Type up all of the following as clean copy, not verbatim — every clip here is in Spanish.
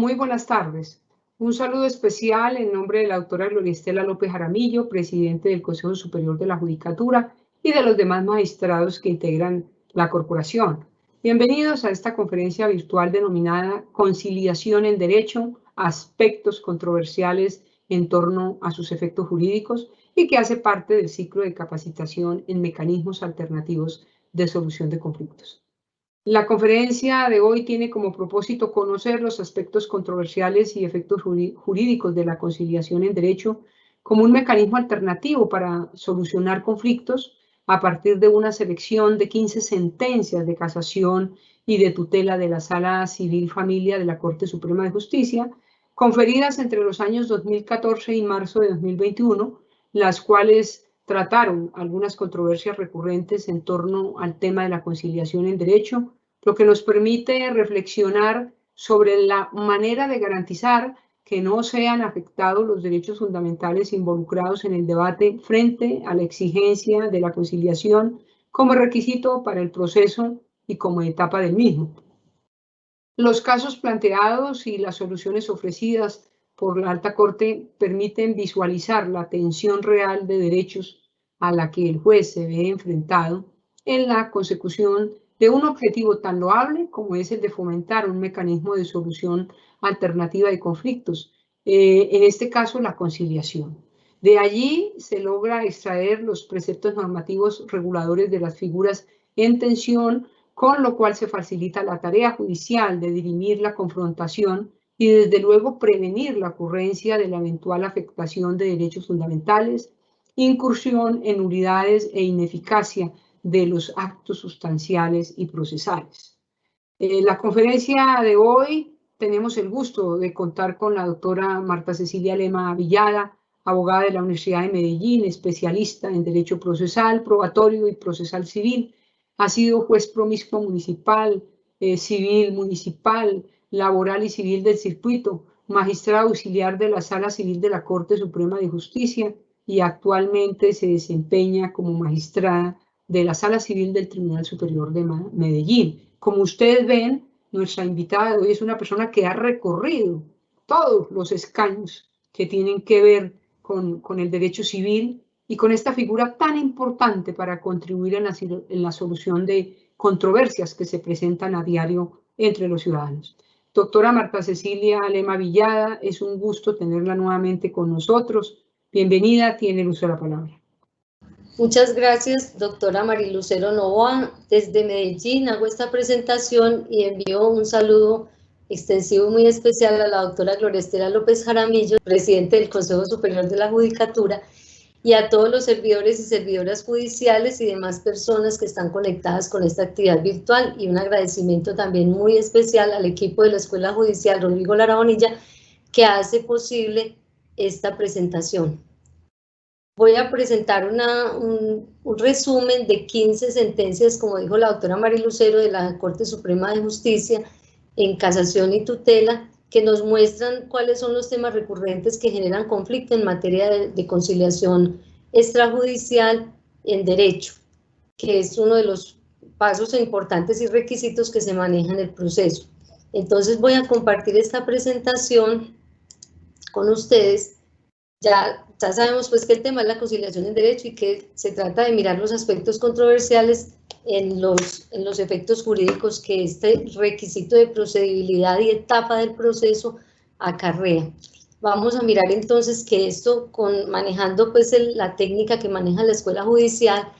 Muy buenas tardes. Un saludo especial en nombre de la doctora Gloria Estela López Jaramillo, presidente del Consejo Superior de la Judicatura, y de los demás magistrados que integran la corporación. Bienvenidos a esta conferencia virtual denominada Conciliación en Derecho, aspectos controversiales en torno a sus efectos jurídicos y que hace parte del ciclo de capacitación en mecanismos alternativos de solución de conflictos. La conferencia de hoy tiene como propósito conocer los aspectos controversiales y efectos jurídicos de la conciliación en derecho como un mecanismo alternativo para solucionar conflictos a partir de una selección de 15 sentencias de casación y de tutela de la Sala Civil Familia de la Corte Suprema de Justicia, conferidas entre los años 2014 y marzo de 2021, las cuales trataron algunas controversias recurrentes en torno al tema de la conciliación en derecho, lo que nos permite reflexionar sobre la manera de garantizar que no sean afectados los derechos fundamentales involucrados en el debate frente a la exigencia de la conciliación como requisito para el proceso y como etapa del mismo. Los casos planteados y las soluciones ofrecidas por la Alta Corte permiten visualizar la tensión real de derechos a la que el juez se ve enfrentado en la consecución de un objetivo tan loable como es el de fomentar un mecanismo de solución alternativa de conflictos, en este caso la conciliación. De allí se logra extraer los preceptos normativos reguladores de las figuras en tensión, con lo cual se facilita la tarea judicial de dirimir la confrontación y desde luego prevenir la ocurrencia de la eventual afectación de derechos fundamentales, incursión en nulidades e ineficacia de los actos sustanciales y procesales. En la conferencia de hoy tenemos el gusto de contar con la doctora Marta Cecilia Lema Villada, abogada de la Universidad de Medellín, especialista en Derecho Procesal, Probatorio y Procesal Civil. Ha sido juez promiscuo municipal, civil municipal, laboral y civil del circuito, magistrada auxiliar de la Sala Civil de la Corte Suprema de Justicia y actualmente se desempeña como magistrada de la Sala Civil del Tribunal Superior de Medellín. Como ustedes ven, nuestra invitada de hoy es una persona que ha recorrido todos los escaños que tienen que ver con el derecho civil y con esta figura tan importante para contribuir en la solución de controversias que se presentan a diario entre los ciudadanos. Doctora Marta Cecilia Lema Villada, es un gusto tenerla nuevamente con nosotros. Bienvenida, tiene el uso de la palabra. Muchas gracias, doctora Marilucero Novoa. Desde Medellín hago esta presentación y envío un saludo extensivo muy especial a la doctora Gloria Estela López Jaramillo, presidente del Consejo Superior de la Judicatura, y a todos los servidores y servidoras judiciales y demás personas que están conectadas con esta actividad virtual, y un agradecimiento también muy especial al equipo de la Escuela Judicial Rodrigo Lara Bonilla, que hace posible esta presentación. Voy a presentar un resumen de 15 sentencias, como dijo la doctora Marilucero, de la Corte Suprema de Justicia en casación y tutela, que nos muestran cuáles son los temas recurrentes que generan conflicto en materia de conciliación extrajudicial en derecho, que es uno de los pasos importantes y requisitos que se manejan en el proceso. Entonces voy a compartir esta presentación con ustedes. Ya sabemos pues que el tema es la conciliación en derecho y que se trata de mirar los aspectos controversiales en los efectos jurídicos que este requisito de procedibilidad y etapa del proceso acarrea. Vamos a mirar entonces que esto, manejando pues la técnica que maneja la Escuela Judicial,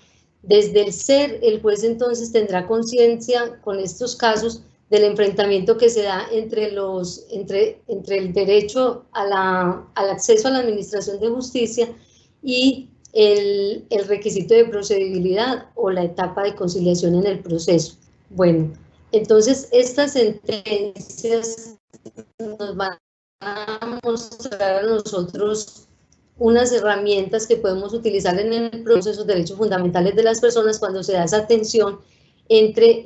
desde el ser, el juez entonces tendrá conciencia con estos casos del enfrentamiento que se da entre el derecho al acceso a la administración de justicia y el requisito de procedibilidad o la etapa de conciliación en el proceso. Bueno, entonces estas sentencias nos van a mostrar a nosotros unas herramientas que podemos utilizar en el proceso de derechos fundamentales de las personas cuando se da esa tensión entre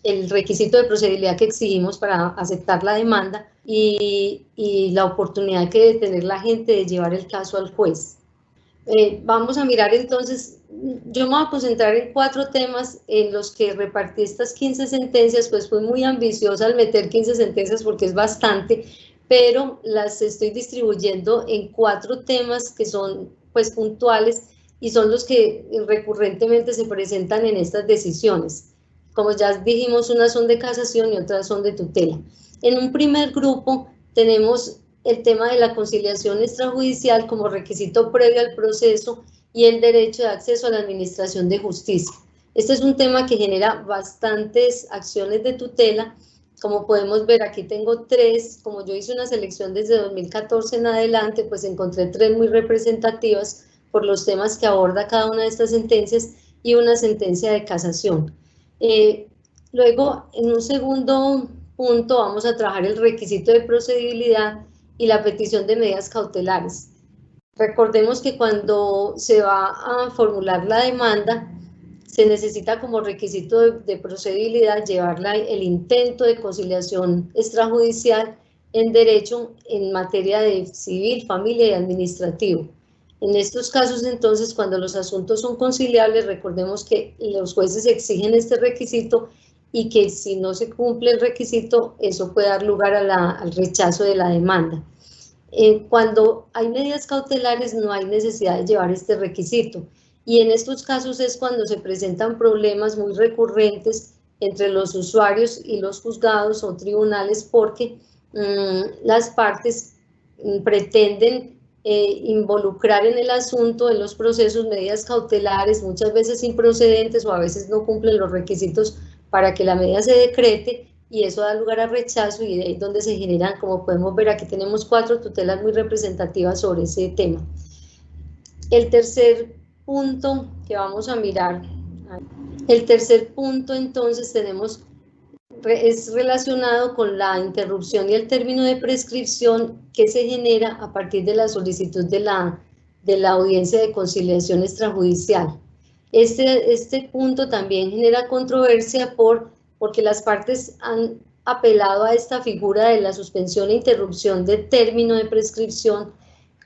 el requisito de procedibilidad que exigimos para aceptar la demanda y la oportunidad que debe tener la gente de llevar el caso al juez. Vamos a mirar entonces, yo me voy a concentrar en 4 temas en los que repartí estas 15 sentencias, pues fui muy ambiciosa al meter 15 sentencias porque es bastante, pero las estoy distribuyendo en 4 temas que son pues puntuales y son los que recurrentemente se presentan en estas decisiones. Como ya dijimos, unas son de casación y otras son de tutela. En un primer grupo tenemos el tema de la conciliación extrajudicial como requisito previo al proceso y el derecho de acceso a la administración de justicia. Este es un tema que genera bastantes acciones de tutela. Como podemos ver, aquí tengo 3, como yo hice una selección desde 2014 en adelante, pues encontré 3 muy representativas por los temas que aborda cada una de estas sentencias y una sentencia de casación. Luego, en un segundo punto, vamos a trabajar el requisito de procedibilidad y la petición de medidas cautelares. Recordemos que cuando se va a formular la demanda, se necesita como requisito de procedibilidad llevar el intento de conciliación extrajudicial en derecho en materia de civil, familia y administrativo. En estos casos, entonces, cuando los asuntos son conciliables, recordemos que los jueces exigen este requisito y que si no se cumple el requisito, eso puede dar lugar al rechazo de la demanda. Cuando hay medidas cautelares no hay necesidad de llevar este requisito y en estos casos es cuando se presentan problemas muy recurrentes entre los usuarios y los juzgados o tribunales porque las partes pretenden involucrar en el asunto, en los procesos, medidas cautelares, muchas veces improcedentes o a veces no cumplen los requisitos para que la medida se decrete y eso da lugar a rechazo y de ahí es donde se generan, como podemos ver aquí tenemos 4 tutelas muy representativas sobre ese tema. El tercer punto que vamos a mirar, el tercer punto entonces tenemos, es relacionado con la interrupción y el término de prescripción que se genera a partir de la solicitud de la audiencia de conciliación extrajudicial. Este punto también genera controversia porque las partes han apelado a esta figura de la suspensión e interrupción de término de prescripción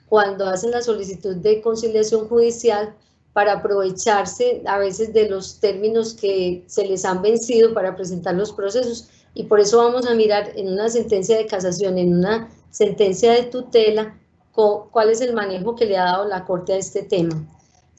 cuando hacen la solicitud de conciliación judicial para aprovecharse a veces de los términos que se les han vencido para presentar los procesos y por eso vamos a mirar en una sentencia de casación, en una sentencia de tutela, cuál es el manejo que le ha dado la Corte a este tema.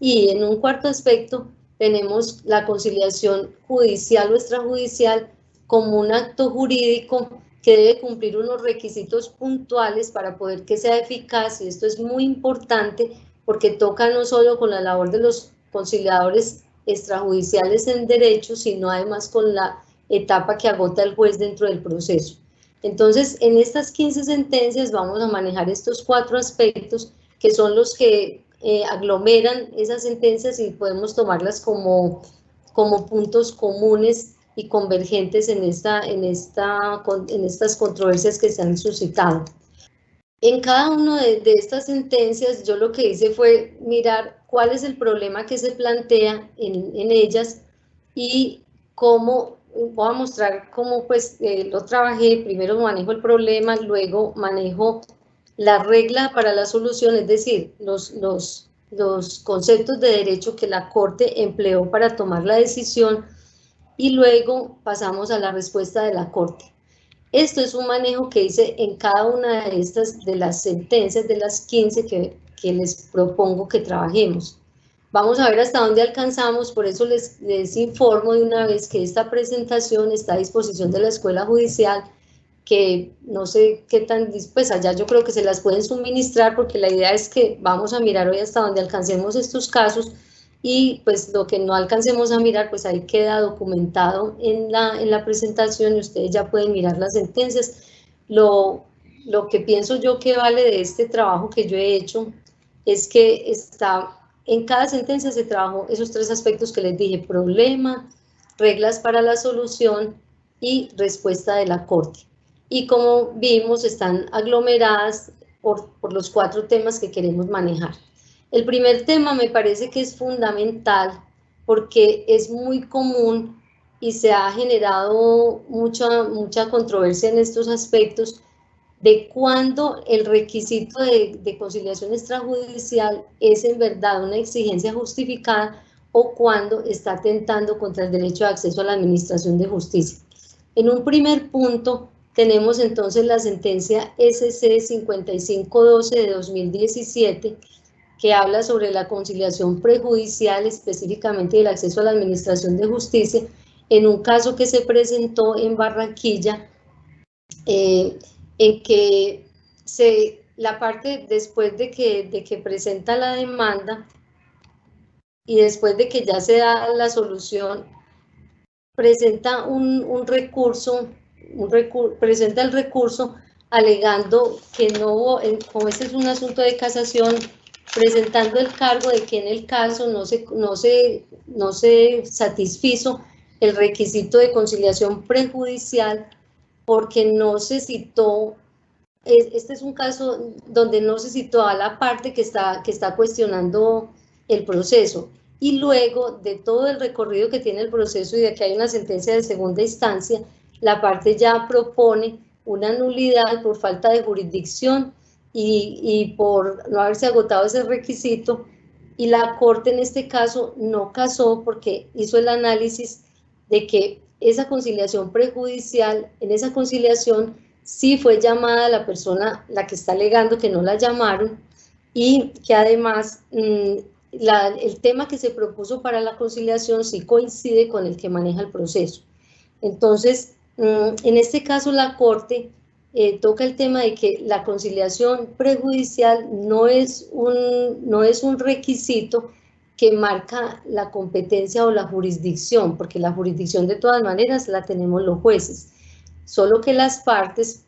Y en un cuarto aspecto tenemos la conciliación judicial o extrajudicial como un acto jurídico que debe cumplir unos requisitos puntuales para poder que sea eficaz y esto es muy importante porque toca no solo con la labor de los conciliadores extrajudiciales en derecho, sino además con la etapa que agota el juez dentro del proceso. Entonces, en estas 15 sentencias vamos a manejar estos 4 aspectos que son los que aglomeran esas sentencias y podemos tomarlas como puntos comunes y convergentes en estas controversias que se han suscitado. En cada una de estas sentencias yo lo que hice fue mirar cuál es el problema que se plantea en ellas y cómo, voy a mostrar cómo pues lo trabajé, primero manejo el problema, luego manejo la regla para la solución, es decir, los conceptos de derecho que la Corte empleó para tomar la decisión y luego pasamos a la respuesta de la Corte. Esto es un manejo que hice en cada una de las sentencias, de las 15 que les propongo que trabajemos. Vamos a ver hasta dónde alcanzamos, por eso les informo de una vez que esta presentación está a disposición de la Escuela Judicial, que no sé qué tan, pues allá yo creo que se las pueden suministrar porque la idea es que vamos a mirar hoy hasta donde alcancemos estos casos y pues lo que no alcancemos a mirar pues ahí queda documentado en la presentación y ustedes ya pueden mirar las sentencias. Lo que pienso yo que vale de este trabajo que yo he hecho es que en cada sentencia se trabajó esos 3 aspectos que les dije: problema, reglas para la solución y respuesta de la Corte. Y como vimos, están aglomeradas por los 4 temas que queremos manejar. El primer tema me parece que es fundamental porque es muy común y se ha generado mucha controversia en estos aspectos de cuándo el requisito de conciliación extrajudicial es en verdad una exigencia justificada o cuando está atentando contra el derecho de acceso a la administración de justicia. En un primer punto tenemos entonces la sentencia SC 5512 de 2017, que habla sobre la conciliación prejudicial, específicamente del acceso a la administración de justicia, en un caso que se presentó en Barranquilla, en que la parte después de que presenta la demanda y después de que ya se da la solución, presenta un recurso, presenta el recurso alegando que no, como este es un asunto de casación, presentando el cargo de que en el caso no se satisfizo el requisito de conciliación prejudicial porque no se citó, este es un caso donde no se citó a la parte que está cuestionando el proceso, y luego de todo el recorrido que tiene el proceso y de que hay una sentencia de segunda instancia, la parte ya propone una nulidad por falta de jurisdicción y por no haberse agotado ese requisito, y la Corte en este caso no casó porque hizo el análisis de que esa conciliación prejudicial, en esa conciliación sí fue llamada la persona, la que está alegando que no la llamaron, y que además el tema que se propuso para la conciliación sí coincide con el que maneja el proceso. Entonces, en este caso la Corte toca el tema de que la conciliación prejudicial no es un requisito que marca la competencia o la jurisdicción, porque la jurisdicción de todas maneras la tenemos los jueces, solo que las partes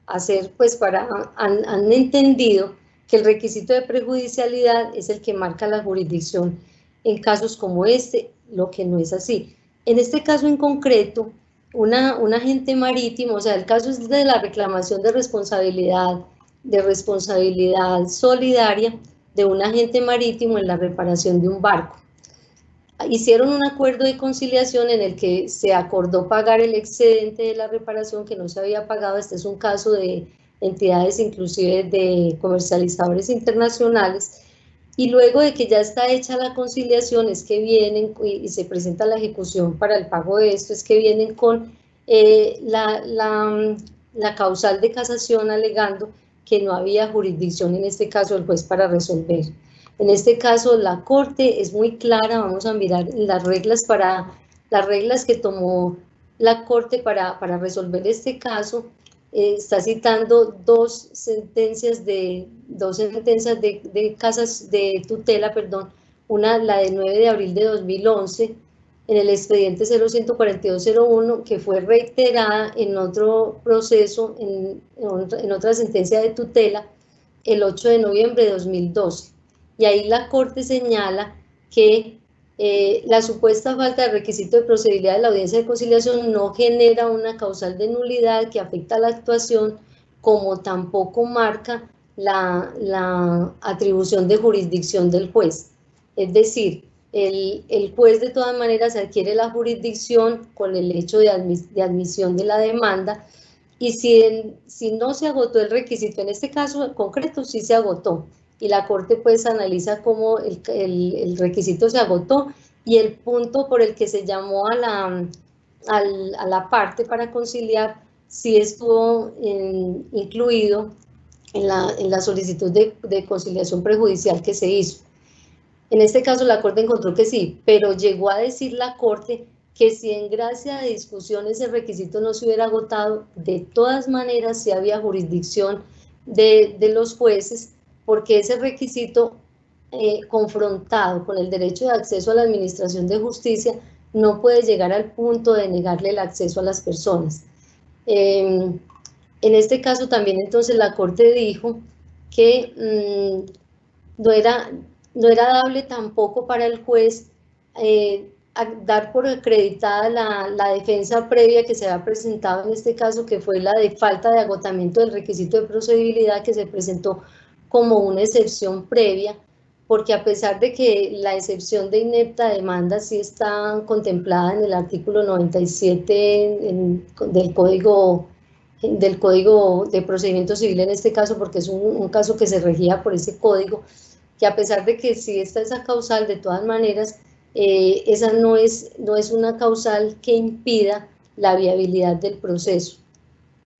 han entendido que el requisito de prejudicialidad es el que marca la jurisdicción en casos como este, lo que no es así. En este caso en concreto, un agente marítimo, o sea, el caso es de la reclamación de responsabilidad solidaria de un agente marítimo en la reparación de un barco. Hicieron un acuerdo de conciliación en el que se acordó pagar el excedente de la reparación que no se había pagado. Este es un caso de entidades inclusive de comercializadores internacionales, y luego de que ya está hecha la conciliación es que vienen y se presenta la ejecución para el pago de esto, es que vienen con la causal de casación alegando que no había jurisdicción, en este caso el juez, para resolver. En este caso la Corte es muy clara, vamos a mirar las reglas que tomó la Corte para resolver este caso. Está citando dos sentencias de casas de tutela, perdón, una, la de 9 de abril de 2011, en el expediente 014201, que fue reiterada en otro proceso, en otra sentencia de tutela, el 8 de noviembre de 2012. Y ahí la Corte señala que la supuesta falta de requisito de procedibilidad de la audiencia de conciliación no genera una causal de nulidad que afecta a la actuación, como tampoco marca la atribución de jurisdicción del juez. Es decir, el juez de todas maneras adquiere la jurisdicción con el hecho de admisión de la demanda, y si no se agotó el requisito, en este caso en concreto sí se agotó, y la Corte pues analiza cómo el requisito se agotó, y el punto por el que se llamó a la parte para conciliar sí estuvo incluido en la solicitud de conciliación prejudicial que se hizo. En este caso la Corte encontró que sí, pero llegó a decir la Corte que si en gracia de discusión ese requisito no se hubiera agotado, de todas maneras sí había jurisdicción de los jueces, porque ese requisito confrontado con el derecho de acceso a la administración de justicia no puede llegar al punto de negarle el acceso a las personas. En este caso también entonces la Corte dijo que no era dable tampoco para el juez dar por acreditada la defensa previa que se había presentado en este caso, que fue la de falta de agotamiento del requisito de procedibilidad, que se presentó como una excepción previa, porque a pesar de que la excepción de inepta demanda sí está contemplada en el artículo 97 del Código del Código de Procedimiento Civil en este caso, porque es un caso que se regía por ese código, que a pesar de que sí está esa causal, de todas maneras, esa no es una causal que impida la viabilidad del proceso.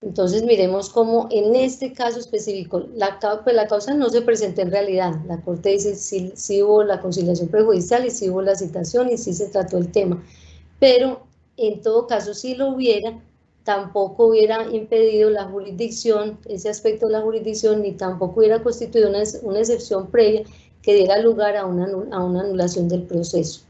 Entonces miremos cómo en este caso específico, la causa no se presentó en realidad. La Corte dice sí hubo la conciliación prejudicial y sí hubo la citación y sí se trató el tema. Pero en todo caso, si lo hubiera, tampoco hubiera impedido la jurisdicción, ese aspecto de la jurisdicción, ni tampoco hubiera constituido una excepción previa que diera lugar a una anulación del proceso.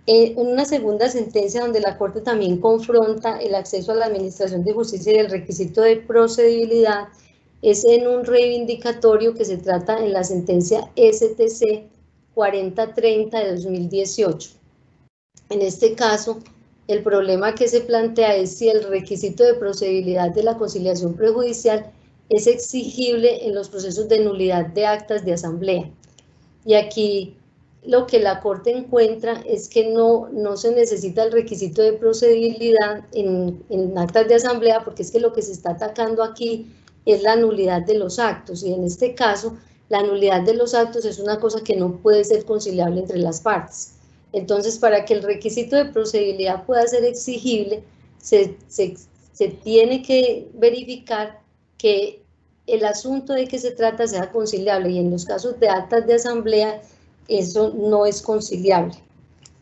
En una segunda sentencia donde la Corte también confronta el acceso a la administración de justicia y el requisito de procedibilidad, es en un reivindicatorio que se trata en la sentencia STC 4030 de 2018. En este caso, el problema que se plantea es si el requisito de procedibilidad de la conciliación prejudicial es exigible en los procesos de nulidad de actas de asamblea. Y aquí lo que la Corte encuentra es que no se necesita el requisito de procedibilidad en actas de asamblea, porque es que lo que se está atacando aquí es la nulidad de los actos, y en este caso la nulidad de los actos es una cosa que no puede ser conciliable entre las partes. Entonces, para que el requisito de procedibilidad pueda ser exigible, se tiene que verificar que el asunto de que se trata sea conciliable, y en los casos de actas de asamblea eso no es conciliable.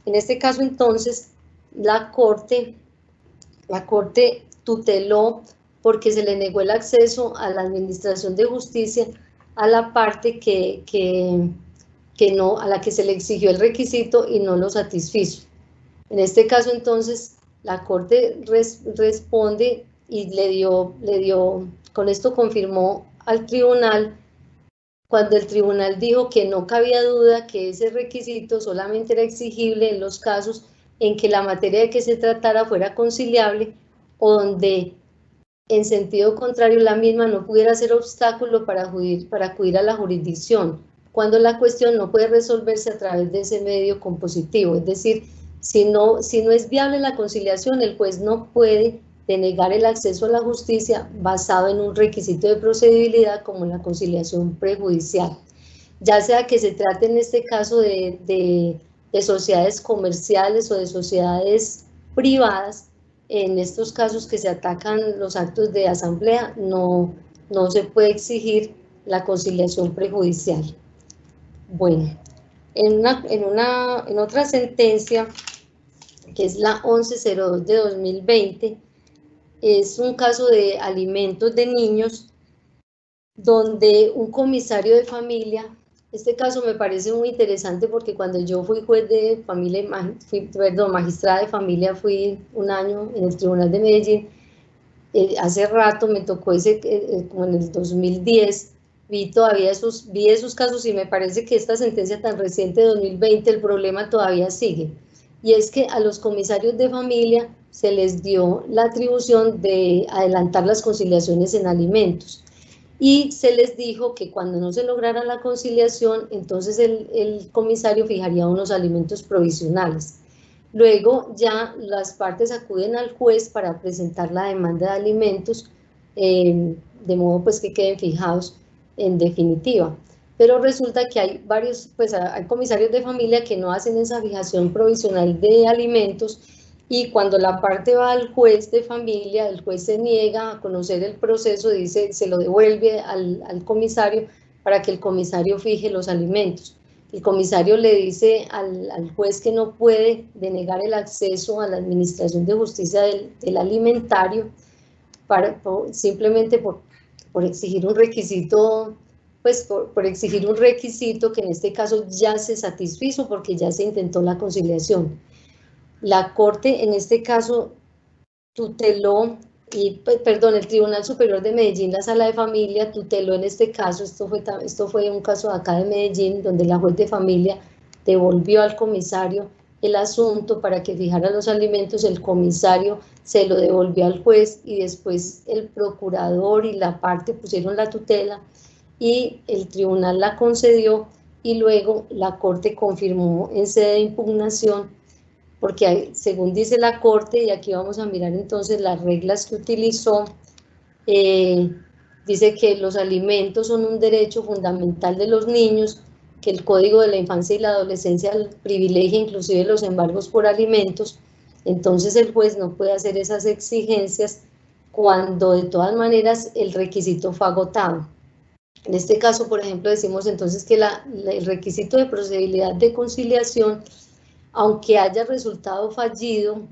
En este caso, entonces, la Corte tuteló porque se le negó el acceso a la administración de justicia a la parte a la que se le exigió el requisito y no lo satisfizo. En este caso, entonces, la Corte responde y le dio, con esto confirmó al tribunal, cuando el tribunal dijo que no cabía duda que ese requisito solamente era exigible en los casos en que la materia de que se tratara fuera conciliable o donde, en sentido contrario, la misma no pudiera ser obstáculo para acudir a la jurisdicción, cuando la cuestión no puede resolverse a través de ese medio compositivo. Es decir, si no es viable la conciliación, el juez no puede denegar el acceso a la justicia basado en un requisito de procedibilidad como la conciliación prejudicial, ya sea que se trate en este caso de sociedades comerciales o de sociedades privadas. En estos casos que se atacan los actos de asamblea, no se puede exigir la conciliación prejudicial. Bueno, en otra sentencia, que es la 1102 de 2020, es un caso de alimentos de niños, donde un comisario de familia, este caso me parece muy interesante porque cuando yo fui juez de familia, magistrada de familia, fui un año en el Tribunal de Medellín, hace rato me tocó como en el 2010, vi esos casos y me parece que esta sentencia tan reciente de 2020, el problema todavía sigue, y es que a los comisarios de familia se les dio la atribución de adelantar las conciliaciones en alimentos, y se les dijo que cuando no se lograra la conciliación, entonces el comisario fijaría unos alimentos provisionales. Luego ya las partes acuden al juez para presentar la demanda de alimentos, de modo pues que queden fijados en definitiva. Pero resulta que hay hay comisarios de familia que no hacen esa fijación provisional de alimentos, y cuando la parte va al juez de familia, el juez se niega a conocer el proceso, se lo devuelve al comisario para que el comisario fije los alimentos. El comisario le dice al juez que no puede denegar el acceso a la administración de justicia del alimentario simplemente por exigir un requisito, por exigir un requisito que en este caso ya se satisfizo porque ya se intentó la conciliación. La Corte en este caso tuteló, el Tribunal Superior de Medellín, la Sala de Familia, tuteló en este caso. Esto fue un caso acá de Medellín, donde la juez de familia devolvió al comisario el asunto para que fijara los alimentos, el comisario se lo devolvió al juez y después el procurador y la parte pusieron la tutela y el tribunal la concedió, y luego la Corte confirmó en sede de impugnación, porque según dice la Corte, y aquí vamos a mirar entonces las reglas que utilizó, Dice que los alimentos son un derecho fundamental de los niños, que el Código de la Infancia y la Adolescencia privilegia inclusive los embargos por alimentos. Entonces el juez no puede hacer esas exigencias cuando de todas maneras el requisito fue agotado. En este caso, por ejemplo, decimos entonces que el requisito de procedibilidad de conciliación, aunque haya resultado fallido,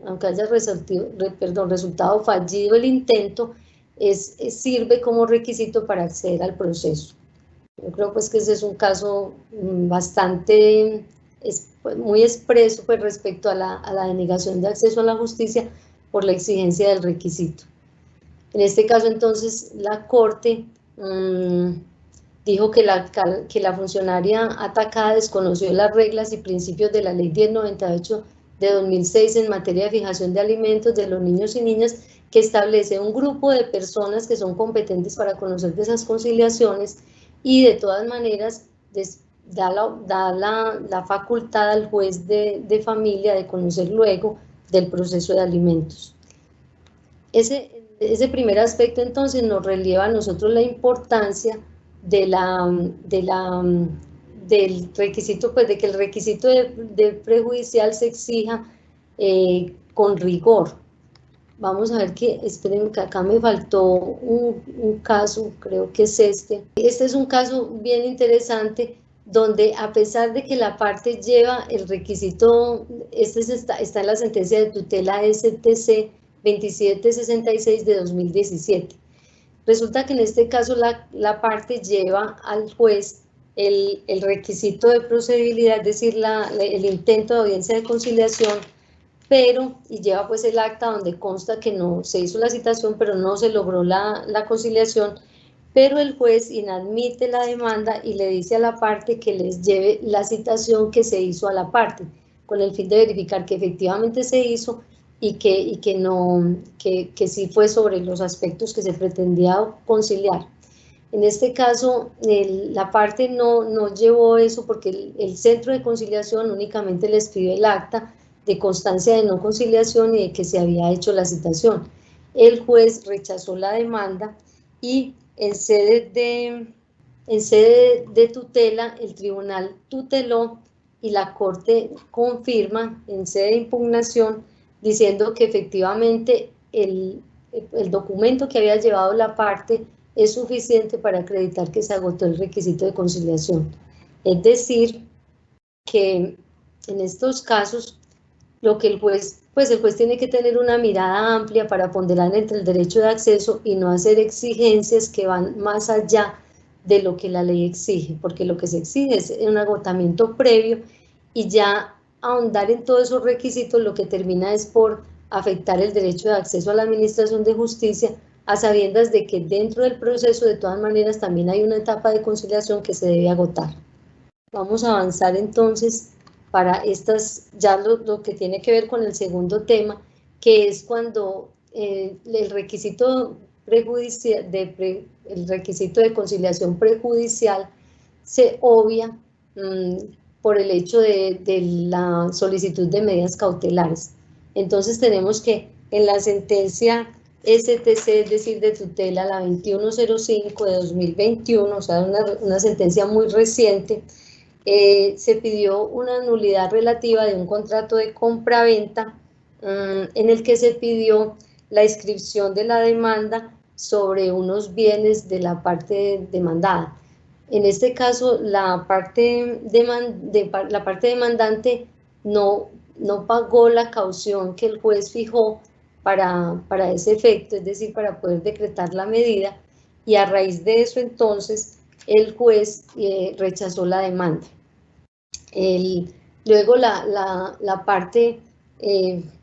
resultado fallido el intento, sirve como requisito para acceder al proceso. Yo creo pues que ese es un caso bastante, muy expreso pues, respecto a la denegación de acceso a la justicia por la exigencia del requisito. En este caso entonces la Corte dijo que la funcionaria atacada desconoció las reglas y principios de la Ley 1098 de 2006 en materia de fijación de alimentos de los niños y niñas, que establece un grupo de personas que son competentes para conocer de esas conciliaciones y de todas maneras da la facultad al juez de familia de conocer luego del proceso de alimentos. Ese primer aspecto entonces nos releva a nosotros la importancia del requisito, pues de que el requisito de prejudicial se exija con rigor. Vamos a ver que, esperen que acá me faltó un caso, creo que es este. Este es un caso bien interesante donde a pesar de que la parte lleva el requisito, está en la sentencia de tutela STC 2766 de 2017. Resulta que en este caso la parte lleva al juez el requisito de procedibilidad, es decir, el intento de audiencia de conciliación, y lleva pues el acta donde consta que no se hizo la citación, pero no se logró la conciliación, pero el juez inadmite la demanda y le dice a la parte que les lleve la citación que se hizo a la parte, con el fin de verificar que efectivamente se hizo y que sí fue sobre los aspectos que se pretendía conciliar. En este caso, la parte no llevó eso porque el centro de conciliación únicamente les pidió el acta de constancia de no conciliación y de que se había hecho la citación. El juez rechazó la demanda y en sede de tutela, el tribunal tuteló y la Corte confirma en sede de impugnación diciendo que efectivamente el documento que había llevado la parte es suficiente para acreditar que se agotó el requisito de conciliación. Es decir, que en estos casos lo que el juez tiene que tener una mirada amplia para ponderar entre el derecho de acceso y no hacer exigencias que van más allá de lo que la ley exige, porque lo que se exige es un agotamiento previo y ya ahondar en todos esos requisitos lo que termina es por afectar el derecho de acceso a la administración de justicia, a sabiendas de que dentro del proceso de todas maneras también hay una etapa de conciliación que se debe agotar. Vamos a avanzar entonces para ya lo que tiene que ver con el segundo tema, que es cuando el requisito de conciliación prejudicial se obvia por el hecho de la solicitud de medidas cautelares. Entonces tenemos que en la sentencia STC, es decir, de tutela, la 2105 de 2021, o sea, una sentencia muy reciente, se pidió una nulidad relativa de un contrato de compra-venta en el que se pidió la inscripción de la demanda sobre unos bienes de la parte demandada. En este caso, la parte demandante no pagó la caución que el juez fijó para ese efecto, es decir, para poder decretar la medida, y a raíz de eso entonces el juez rechazó la demanda. Luego la parte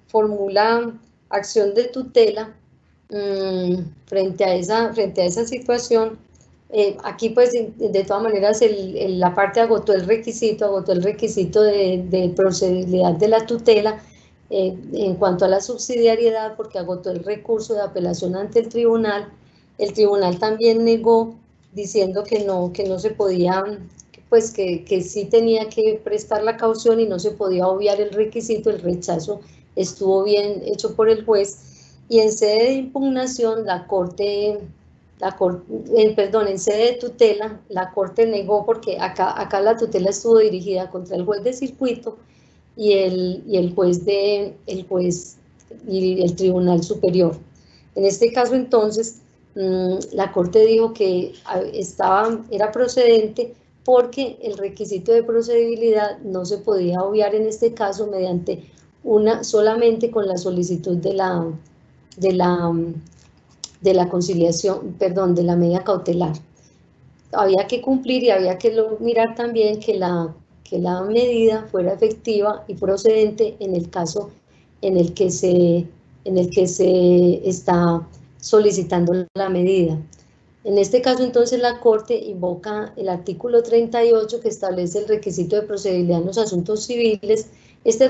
formula acción de tutela frente a esa situación. Aquí pues de todas maneras la parte agotó el requisito de procedibilidad de la tutela en cuanto a la subsidiariedad, porque agotó el recurso de apelación ante el tribunal. El tribunal también negó diciendo que no se podía, pues que sí tenía que prestar la caución y no se podía obviar el requisito. El rechazo estuvo bien hecho por el juez. y en sede de impugnación en sede de tutela, la Corte negó, porque acá la tutela estuvo dirigida contra el juez de circuito y el juez y el Tribunal Superior. En este caso, entonces, la Corte dijo que era procedente porque el requisito de procedibilidad no se podía obviar en este caso mediante solamente con la solicitud de la conciliación, perdón, de la medida cautelar. Había que cumplir y había que mirar también que la medida fuera efectiva y procedente en el caso en el que se está solicitando la medida. En este caso, entonces, la Corte invoca el artículo 38 que establece el requisito de procedibilidad en los asuntos civiles. Este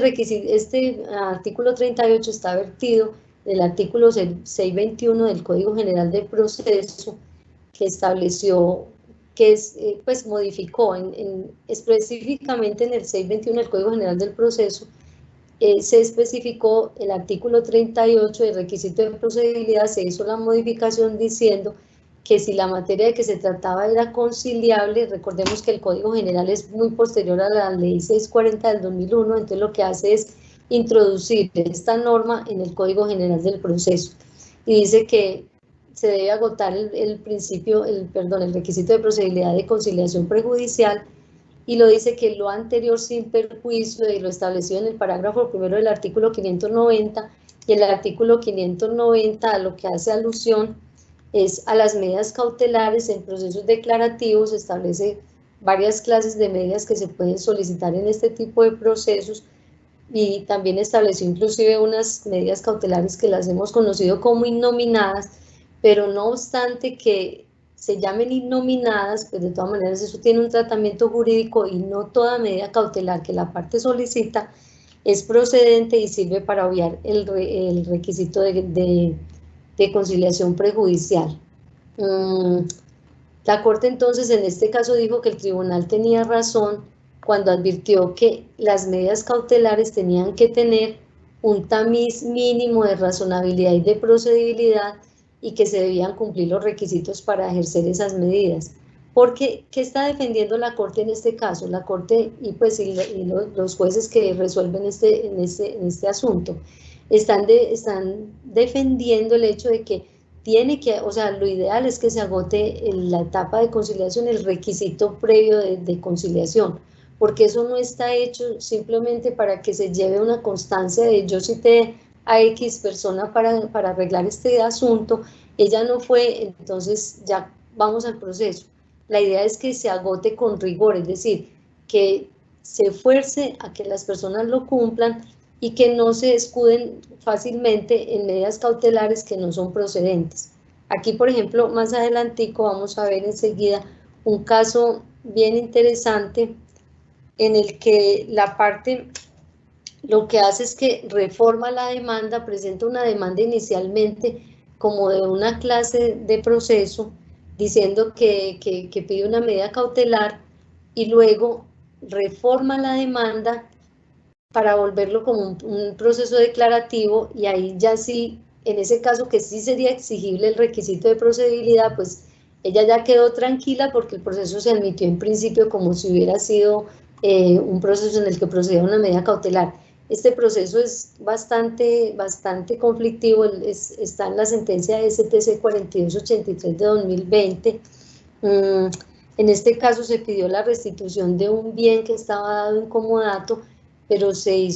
artículo 38 está vertido del artículo 621 del Código General del Proceso, que estableció, pues modificó específicamente en el 621 del Código General del Proceso, se especificó el artículo 38 del requisito de procedibilidad, se hizo la modificación diciendo que si la materia de que se trataba era conciliable, recordemos que el Código General es muy posterior a la Ley 640 del 2001, entonces lo que hace es introducir esta norma en el Código General del Proceso y dice que se debe agotar el requisito de procedibilidad de conciliación prejudicial, y lo dice que lo anterior sin perjuicio de lo establecido en el parágrafo primero del artículo 590, y el artículo 590 a lo que hace alusión es a las medidas cautelares en procesos declarativos. Establece varias clases de medidas que se pueden solicitar en este tipo de procesos, y también estableció inclusive unas medidas cautelares que las hemos conocido como innominadas, pero no obstante que se llamen innominadas, pues de todas maneras eso tiene un tratamiento jurídico, y no toda medida cautelar que la parte solicita es procedente y sirve para obviar el requisito de conciliación prejudicial. La Corte entonces en este caso dijo que el tribunal tenía razón cuando advirtió que las medidas cautelares tenían que tener un tamiz mínimo de razonabilidad y de procedibilidad, y que se debían cumplir los requisitos para ejercer esas medidas. Porque, ¿qué está defendiendo la Corte en este caso? La Corte y los jueces que resuelven en este asunto están defendiendo el hecho de que lo ideal es que se agote en la etapa de conciliación el requisito previo de conciliación, porque eso no está hecho simplemente para que se lleve una constancia de yo cité a X persona para arreglar este asunto, ella no fue, entonces ya vamos al proceso. La idea es que se agote con rigor, es decir, que se fuerce a que las personas lo cumplan y que no se escuden fácilmente en medidas cautelares que no son procedentes. Aquí, por ejemplo, más adelantico vamos a ver enseguida un caso bien interesante en el que la parte lo que hace es que reforma la demanda, presenta una demanda inicialmente como de una clase de proceso, diciendo que pide una medida cautelar, y luego reforma la demanda para volverlo como un proceso declarativo, y ahí ya sí, en ese caso que sí sería exigible el requisito de procedibilidad, pues ella ya quedó tranquila porque el proceso se admitió en principio como si hubiera sido un proceso en el que procedía una medida cautelar. Este proceso es bastante conflictivo, está en la sentencia de STC 4283 de 2020. En este caso se pidió la restitución de un bien que estaba dado en comodato, pero se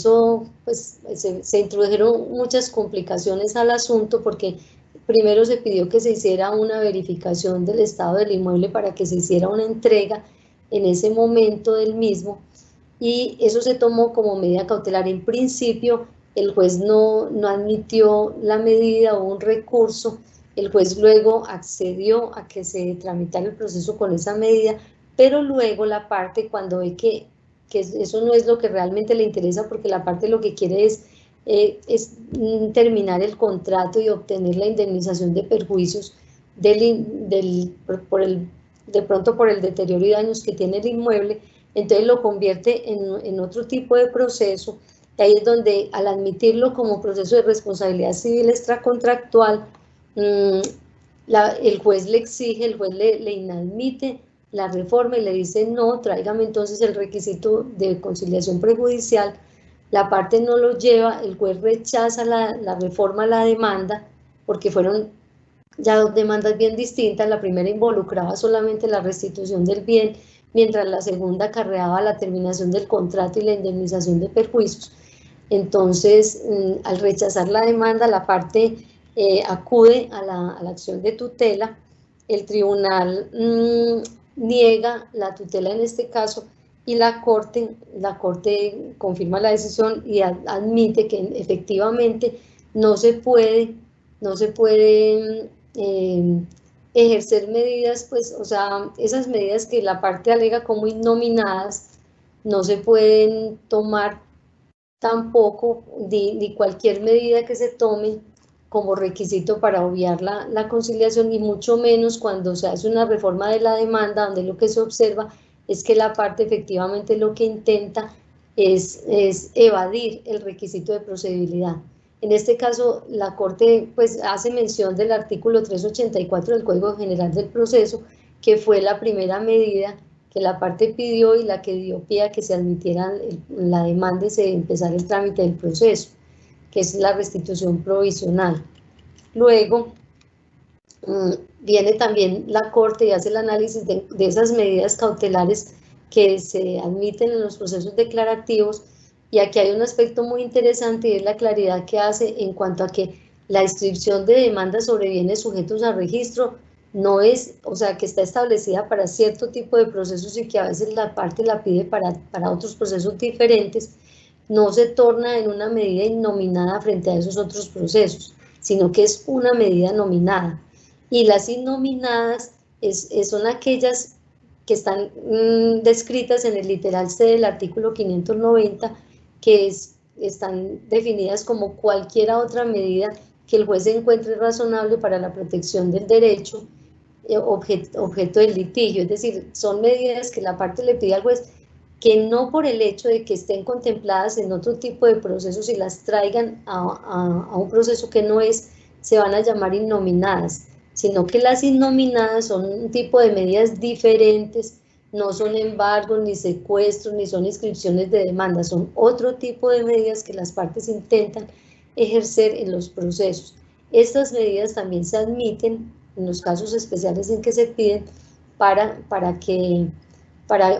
introdujeron muchas complicaciones al asunto, porque primero se pidió que se hiciera una verificación del estado del inmueble para que se hiciera una entrega en ese momento del mismo, y eso se tomó como medida cautelar. En principio, el juez no admitió la medida, hubo un recurso, el juez luego accedió a que se tramitara el proceso con esa medida, pero luego la parte, cuando ve que eso no es lo que realmente le interesa, porque la parte lo que quiere es terminar el contrato y obtener la indemnización de perjuicios de pronto por el deterioro y daños que tiene el inmueble, entonces lo convierte en otro tipo de proceso, Y ahí es donde, al admitirlo como proceso de responsabilidad civil extracontractual, el juez le exige, el juez le inadmite la reforma y le dice: no, tráigame entonces el requisito de conciliación prejudicial. La parte no lo lleva, el juez rechaza la reforma a la demanda, porque fueron ya dos demandas bien distintas. La primera involucraba solamente la restitución del bien, mientras la segunda acarreaba la terminación del contrato y la indemnización de perjuicios. Entonces, al rechazar la demanda, la parte acude a la acción de tutela. El tribunal niega la tutela en este caso, y la corte confirma la decisión y admite que efectivamente no se puede ejercer medidas, pues, o sea, esas medidas que la parte alega como innominadas no se pueden tomar tampoco, ni cualquier medida que se tome como requisito para obviar la conciliación, y mucho menos cuando se hace una reforma de la demanda, donde lo que se observa es que la parte efectivamente lo que intenta es evadir el requisito de procedibilidad. En este caso, la Corte pues hace mención del artículo 384 del Código General del Proceso, que fue la primera medida que la parte pidió y la que dio pie a que se admitiera la demanda y se empezara el trámite del proceso, que es la restitución provisional. Luego viene también la Corte y hace el análisis de esas medidas cautelares que se admiten en los procesos declarativos, y aquí hay un aspecto muy interesante, y es la claridad que hace en cuanto a que la inscripción de demandas sobre bienes sujetos a registro no es, o sea, que está establecida para cierto tipo de procesos y que a veces la parte la pide para otros procesos diferentes, no se torna en una medida innominada frente a esos otros procesos, sino que es una medida nominada. Y las innominadas son aquellas que están descritas en el literal C del artículo 590, que están definidas como cualquier otra medida que el juez encuentre razonable para la protección del derecho objeto del litigio. Es decir, son medidas que la parte le pide al juez, que no por el hecho de que estén contempladas en otro tipo de procesos y las traigan a un proceso que no es, se van a llamar innominadas, sino que las innominadas son un tipo de medidas diferentes, no son embargos, ni secuestros, ni son inscripciones de demanda, son otro tipo de medidas que las partes intentan ejercer en los procesos. Estas medidas también se admiten en los casos especiales en que se piden para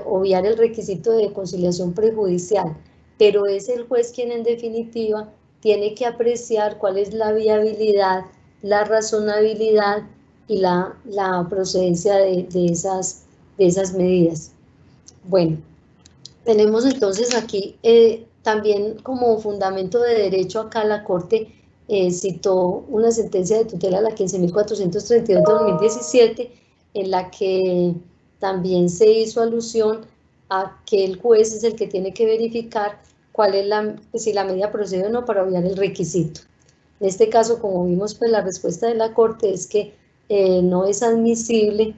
obviar el requisito de conciliación prejudicial, pero es el juez quien en definitiva tiene que apreciar cuál es la viabilidad, la razonabilidad y la procedencia de esas medidas. Bueno, tenemos entonces aquí también como fundamento de derecho. Acá la Corte citó una sentencia de tutela, la 15.432 de 2017, en la que también se hizo alusión a que el juez es el que tiene que verificar cuál es si la medida procede o no para obviar el requisito. En este caso, como vimos, pues la respuesta de la Corte es que no es admisible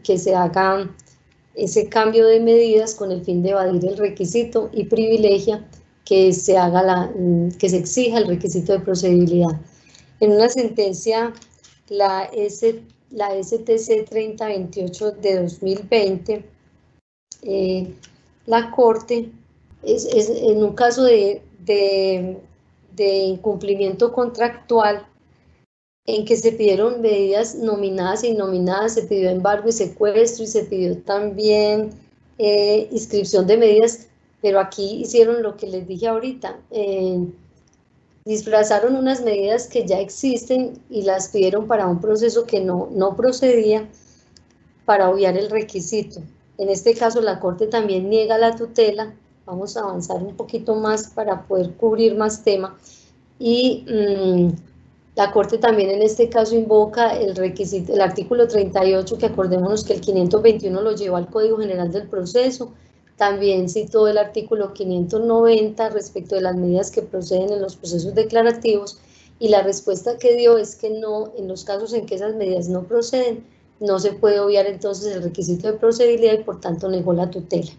que se haga ese cambio de medidas con el fin de evadir el requisito, y privilegia que se exija el requisito de procedibilidad. En una sentencia, la STC 3028 de 2020, la Corte, en un caso de incumplimiento contractual, en que se pidieron medidas nominadas e innominadas, se pidió embargo y secuestro, y se pidió también inscripción de medidas, pero aquí hicieron lo que les dije ahorita, disfrazaron unas medidas que ya existen y las pidieron para un proceso que no procedía, para obviar el requisito. En este caso la Corte también niega la tutela. Vamos a avanzar un poquito más para poder cubrir más tema, y la Corte también en este caso invoca el requisito, el artículo 38, que acordémonos que el 521 lo llevó al Código General del Proceso. También citó el artículo 590 respecto de las medidas que proceden en los procesos declarativos, y la respuesta que dio es que no, en los casos en que esas medidas no proceden, no se puede obviar entonces el requisito de procedibilidad, y por tanto negó la tutela.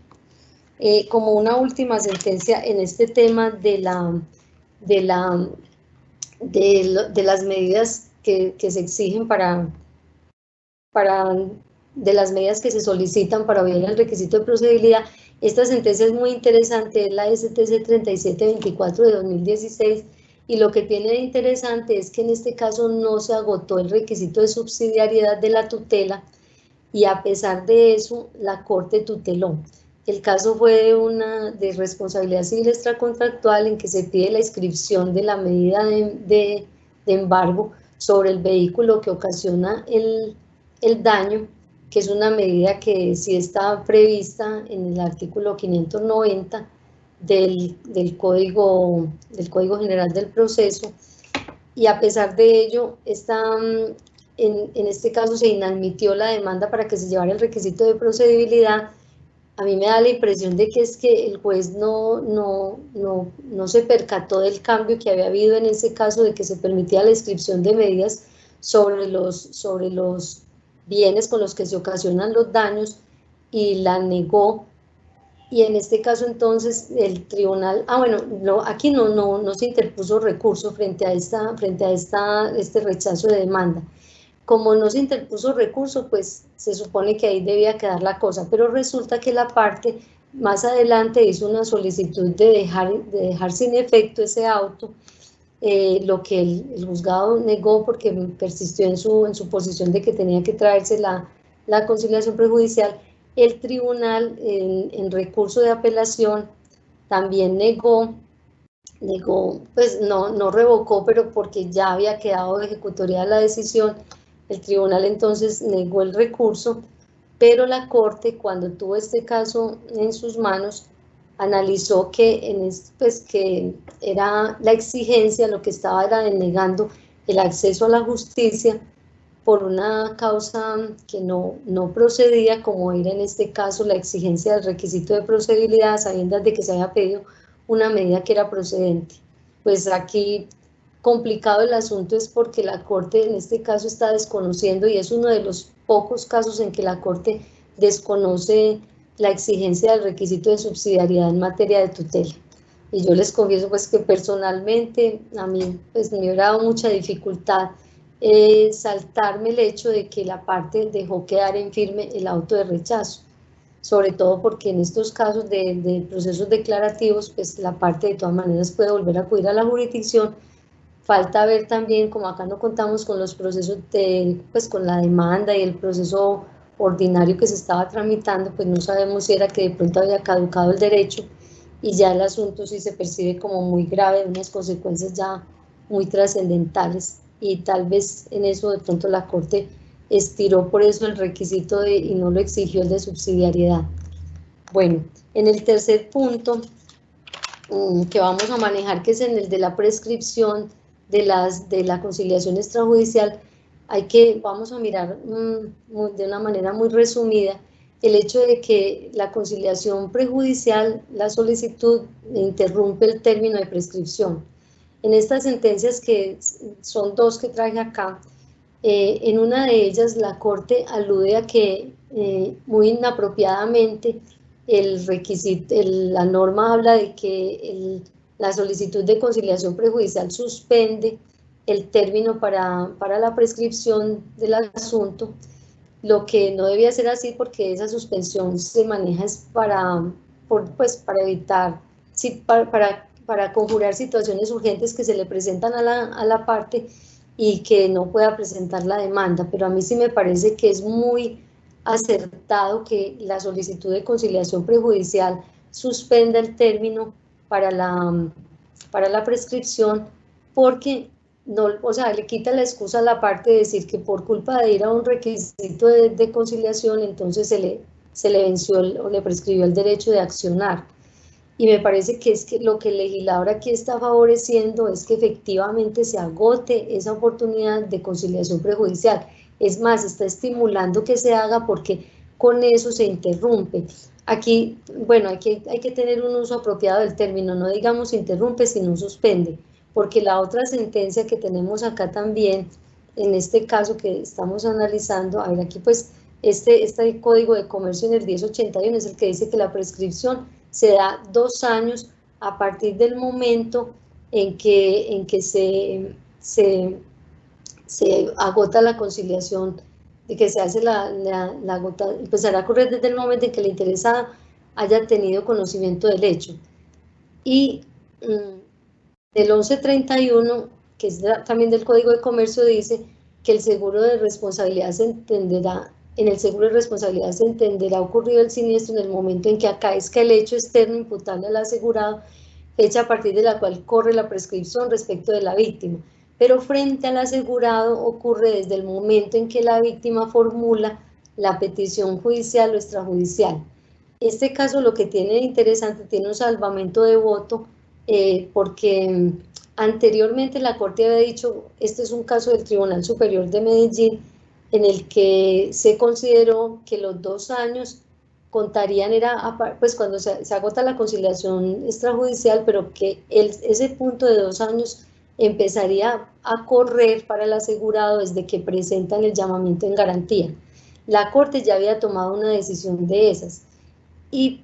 Como una última sentencia en este tema de las medidas que se exigen de las medidas que se solicitan para obviar el requisito de procedibilidad. Esta sentencia es muy interesante, es la STC 3724 de 2016, y lo que tiene de interesante es que en este caso no se agotó el requisito de subsidiariedad de la tutela, y a pesar de eso la Corte tuteló. El caso fue de responsabilidad civil extracontractual en que se pide la inscripción de la medida de embargo sobre el vehículo que ocasiona el daño, que es una medida que sí está prevista en el artículo 590 del Código General del Proceso, y a pesar de ello, en este caso se inadmitió la demanda para que se llevara el requisito de procedibilidad. A mí me da la impresión de que es que el juez no se percató del cambio que había habido en ese caso, de que se permitía la inscripción de medidas sobre los bienes con los que se ocasionan los daños, y la negó. Y en este caso entonces el tribunal, aquí no se interpuso recurso frente a este rechazo de demanda. Como no se interpuso recurso, pues se supone que ahí debía quedar la cosa, pero resulta que la parte más adelante hizo una solicitud de dejar sin efecto ese auto, lo que el juzgado negó porque persistió en su posición de que tenía que traerse la conciliación prejudicial. El tribunal en recurso de apelación también negó, pues no revocó, pero porque ya había quedado ejecutoriada la decisión. El tribunal entonces negó el recurso, pero la Corte, cuando tuvo este caso en sus manos, analizó que, que era la exigencia, lo que estaba era denegando el acceso a la justicia por una causa que no procedía, como era en este caso la exigencia del requisito de procedibilidad, sabiendo de que se había pedido una medida que era procedente. Pues aquí complicado el asunto es porque la Corte en este caso está desconociendo, y es uno de los pocos casos en que la Corte desconoce la exigencia del requisito de subsidiariedad en materia de tutela. Y yo les confieso pues que personalmente a mí pues me hubiera dado mucha dificultad saltarme el hecho de que la parte dejó quedar en firme el auto de rechazo, sobre todo porque en estos casos de procesos declarativos, pues la parte de todas maneras puede volver a acudir a la jurisdicción. Falta ver también, como acá no contamos con los procesos pues con la demanda y el proceso ordinario que se estaba tramitando, pues no sabemos si era que de pronto había caducado el derecho, y ya el asunto sí se percibe como muy grave, unas consecuencias ya muy trascendentales, y tal vez en eso de pronto la Corte estiró por eso el requisito y no lo exigió el de subsidiariedad. Bueno, en el tercer punto que vamos a manejar, que es en el de la prescripción de la conciliación extrajudicial, vamos a mirar de una manera muy resumida el hecho de que la conciliación prejudicial, la solicitud, interrumpe el término de prescripción. En estas sentencias, que son dos que traje acá, en una de ellas la Corte alude a que muy inapropiadamente la norma habla de que la solicitud de conciliación prejudicial suspende el término para la prescripción del asunto, lo que no debía ser así, porque esa suspensión se maneja es para evitar, para conjurar situaciones urgentes que se le presentan a la parte y que no pueda presentar la demanda. Pero a mí sí me parece que es muy acertado que la solicitud de conciliación prejudicial suspenda el término para la prescripción, porque le quita la excusa a la parte de decir que por culpa de ir a un requisito de conciliación, entonces se le venció o le prescribió el derecho de accionar. Y me parece que es que lo que el legislador aquí está favoreciendo es que efectivamente se agote esa oportunidad de conciliación prejudicial. Es más, está estimulando que se haga, porque con eso se interrumpe. Aquí, bueno, hay que tener un uso apropiado del término, no digamos interrumpe, sino suspende, porque la otra sentencia que tenemos acá también, en este caso que estamos analizando, a ver, aquí pues este Código de Comercio en el 1081 es el que dice que la prescripción se da 2 años a partir del momento en que se agota la conciliación, de que se hace la agota, empezará a correr desde el momento en que la interesada haya tenido conocimiento del hecho. Y el 1131, que es también del Código de Comercio, dice que el seguro de responsabilidad se entenderá, en el seguro de responsabilidad se entenderá ocurrido el siniestro en el momento en que acaezca el hecho externo imputable al asegurado, fecha a partir de la cual corre la prescripción respecto de la víctima, pero frente al asegurado ocurre desde el momento en que la víctima formula la petición judicial o extrajudicial. Este caso lo que tiene de interesante, tiene un salvamento de voto, porque anteriormente la Corte había dicho, este es un caso del Tribunal Superior de Medellín, en el que se consideró que los 2 años contarían, pues cuando se agota la conciliación extrajudicial, pero que ese punto de 2 años empezaría a correr para el asegurado desde que presentan el llamamiento en garantía. La Corte ya había tomado una decisión de esas.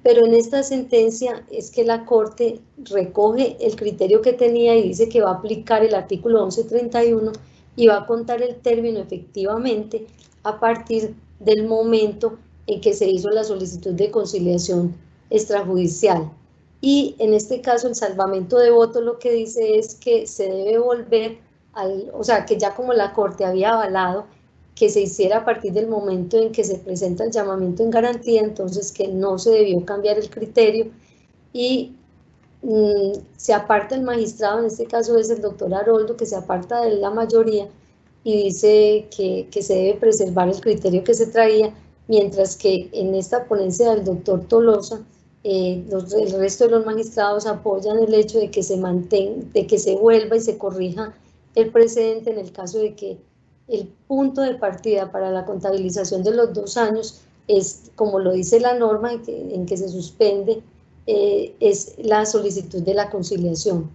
Pero en esta sentencia es que la Corte recoge el criterio que tenía y dice que va a aplicar el artículo 1131 y va a contar el término efectivamente a partir del momento en que se hizo la solicitud de conciliación extrajudicial. Y en este caso el salvamento de voto lo que dice es que se debe volver o sea, que ya como la Corte había avalado que se hiciera a partir del momento en que se presenta el llamamiento en garantía, entonces que no se debió cambiar el criterio y se aparta el magistrado, en este caso es el doctor Haroldo, que se aparta de la mayoría y dice que se debe preservar el criterio que se traía, mientras que en esta ponencia del doctor Tolosa, el resto de los magistrados apoyan el hecho de que se mantenga, de que se vuelva y se corrija el precedente en el caso de que el punto de partida para la contabilización de los 2 años es, como lo dice la norma en que se suspende, es la solicitud de la conciliación.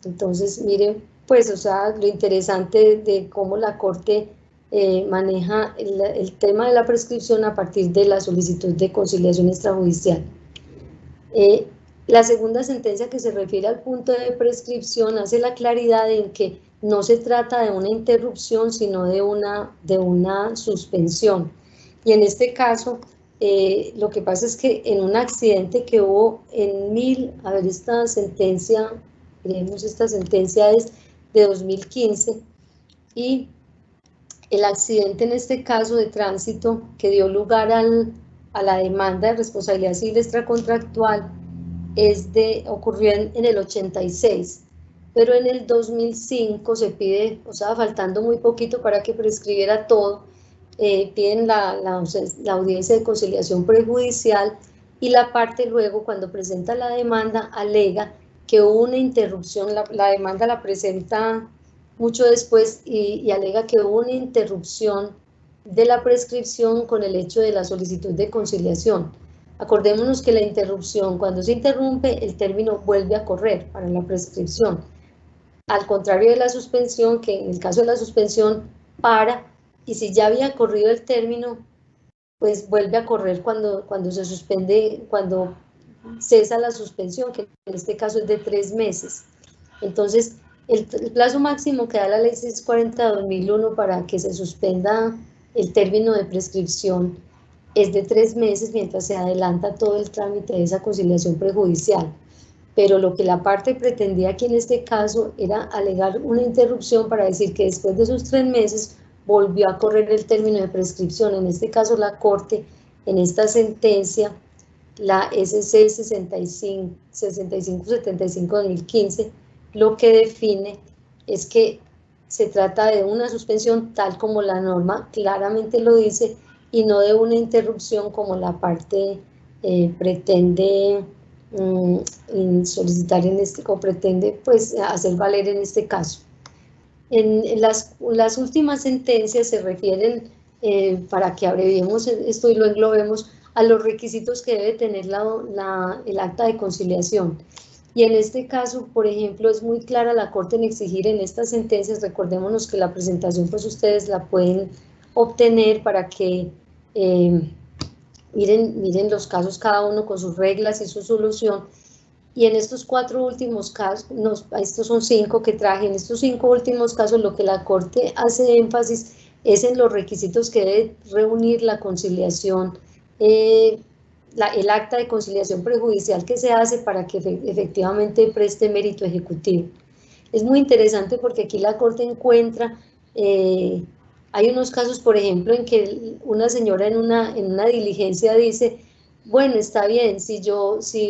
Entonces, miren, pues, o sea, lo interesante de cómo la Corte maneja el tema de la prescripción a partir de la solicitud de conciliación extrajudicial. La segunda sentencia, que se refiere al punto de prescripción, hace la claridad en que no se trata de una interrupción, sino de una suspensión. Y en este caso, lo que pasa es que en un accidente que hubo esta sentencia, creemos esta sentencia es de 2015, y el accidente en este caso de tránsito que dio lugar a la demanda de responsabilidad civil extracontractual ocurrió en el 86, pero en el 2005 se pide, o sea, faltando muy poquito para que prescribiera todo, piden la audiencia de conciliación prejudicial, y la parte luego, cuando presenta la demanda, alega que hubo una interrupción. La demanda la presenta mucho después y alega que hubo una interrupción de la prescripción con el hecho de la solicitud de conciliación. Acordémonos que la interrupción, cuando se interrumpe, el término vuelve a correr para la prescripción. Al contrario de la suspensión, que en el caso de la suspensión para, y si ya había corrido el término, pues vuelve a correr cuando se suspende, cuando cesa la suspensión, que en este caso es de 3 meses. Entonces, el plazo máximo que da la ley 640 de 2001 para que se suspenda el término de prescripción es de 3 meses mientras se adelanta todo el trámite de esa conciliación prejudicial. Pero lo que la parte pretendía aquí en este caso era alegar una interrupción para decir que después de esos 3 meses volvió a correr el término de prescripción. En este caso la Corte, en esta sentencia, la SC 6575-2015, lo que define es que se trata de una suspensión tal como la norma claramente lo dice y no de una interrupción como la parte pretende solicitar o pretende pues hacer valer en este caso. En las últimas sentencias se refieren, para que abreviemos esto y lo englobemos, a los requisitos que debe tener el acta de conciliación. Y en este caso, por ejemplo, es muy clara la Corte en exigir en estas sentencias. Recordémonos que la presentación pues ustedes la pueden obtener para que miren los casos cada uno con sus reglas y su solución. Y en estos 4 últimos casos, estos son 5 que traje, en estos 5 últimos casos lo que la Corte hace énfasis es en los requisitos que debe reunir la conciliación, el acta de conciliación prejudicial que se hace para que efectivamente preste mérito ejecutivo. Es muy interesante porque aquí la Corte encuentra, hay unos casos, por ejemplo, en que una señora en una diligencia dice, bueno, está bien, si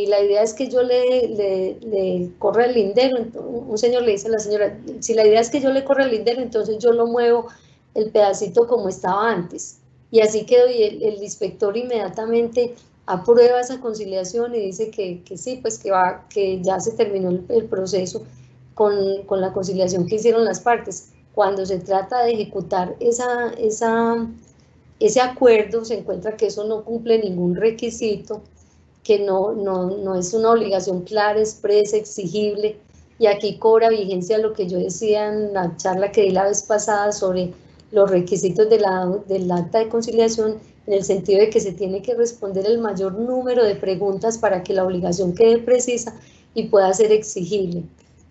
la idea es que yo le corra el lindero, un señor le dice a la señora, si la idea es que yo le corra el lindero, entonces yo lo muevo el pedacito como estaba antes. Y así quedó, y el inspector inmediatamente aprueba esa conciliación y dice que sí, pues que ya se terminó el proceso con la conciliación que hicieron las partes. Cuando se trata de ejecutar ese acuerdo, se encuentra que eso no cumple ningún requisito, que no es una obligación clara, expresa, exigible, y aquí cobra vigencia lo que yo decía en la charla que di la vez pasada sobre los requisitos del acta de conciliación, en el sentido de que se tiene que responder el mayor número de preguntas para que la obligación quede precisa y pueda ser exigible.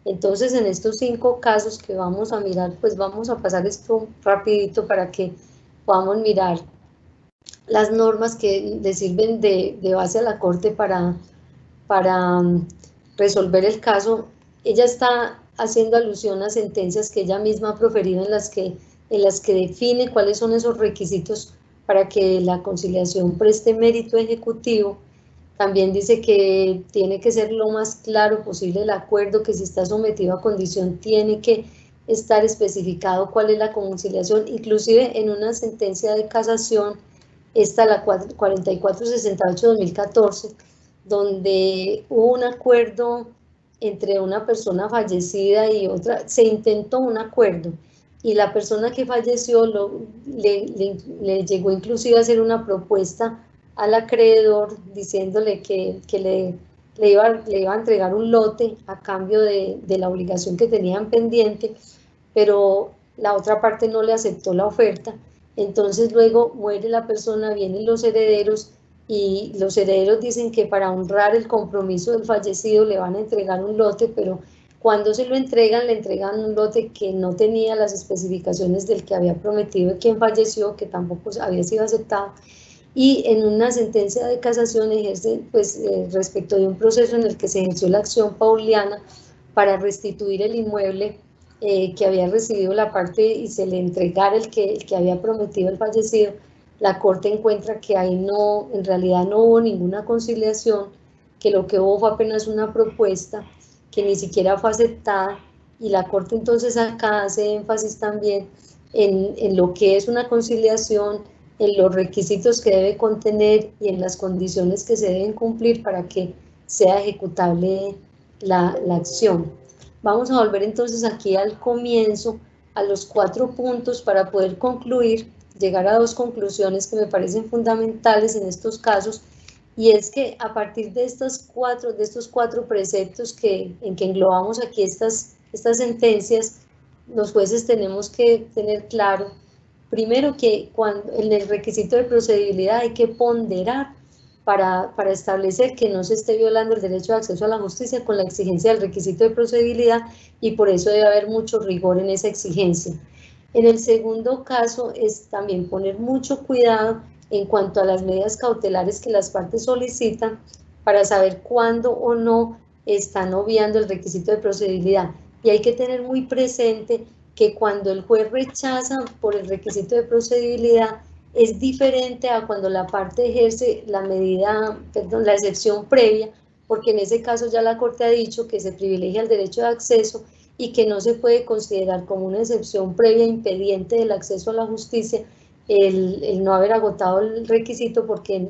Entonces, en estos 5 casos que vamos a mirar, pues vamos a pasar esto rapidito para que podamos mirar las normas que le sirven de base a la Corte para resolver el caso. Ella está haciendo alusión a sentencias que ella misma ha proferido en las que define cuáles son esos requisitos para que la conciliación preste mérito ejecutivo. También dice que tiene que ser lo más claro posible el acuerdo, que si está sometido a condición tiene que estar especificado cuál es la conciliación. Inclusive en una sentencia de casación, esta la 4468-2014, donde hubo un acuerdo entre una persona fallecida y otra, se intentó un acuerdo y la persona que falleció le llegó inclusive a hacer una propuesta al acreedor diciéndole que le iba a entregar un lote a cambio de la obligación que tenían pendiente, pero la otra parte no le aceptó la oferta. Entonces luego muere la persona, vienen los herederos y los herederos dicen que para honrar el compromiso del fallecido le van a entregar un lote, pero cuando se lo entregan, le entregan un lote que no tenía las especificaciones del que había prometido quien falleció, que tampoco había sido aceptado. Y en una sentencia de casación ejerce, pues, respecto de un proceso en el que se ejerció la acción pauliana para restituir el inmueble que había recibido la parte y se le entregara el que había prometido el fallecido, la Corte encuentra que ahí en realidad no hubo ninguna conciliación, que lo que hubo fue apenas una propuesta que ni siquiera fue aceptada, y la Corte entonces acá hace énfasis también en lo que es una conciliación, en los requisitos que debe contener y en las condiciones que se deben cumplir para que sea ejecutable la acción. Vamos a volver entonces aquí al comienzo, a los 4 puntos para poder concluir, llegar a 2 conclusiones que me parecen fundamentales en estos casos, y es que a partir de estos 4 preceptos en que englobamos aquí estas sentencias, los jueces tenemos que tener claro, primero, que en el requisito de procedibilidad hay que ponderar para establecer que no se esté violando el derecho de acceso a la justicia con la exigencia del requisito de procedibilidad, y por eso debe haber mucho rigor en esa exigencia. En el segundo caso es también poner mucho cuidado en cuanto a las medidas cautelares que las partes solicitan para saber cuándo o no están obviando el requisito de procedibilidad. Y hay que tener muy presente que cuando el juez rechaza por el requisito de procedibilidad es diferente a cuando la parte ejerce la excepción previa, porque en ese caso ya la Corte ha dicho que se privilegia el derecho de acceso y que no se puede considerar como una excepción previa impediente del acceso a la justicia el no haber agotado el requisito, porque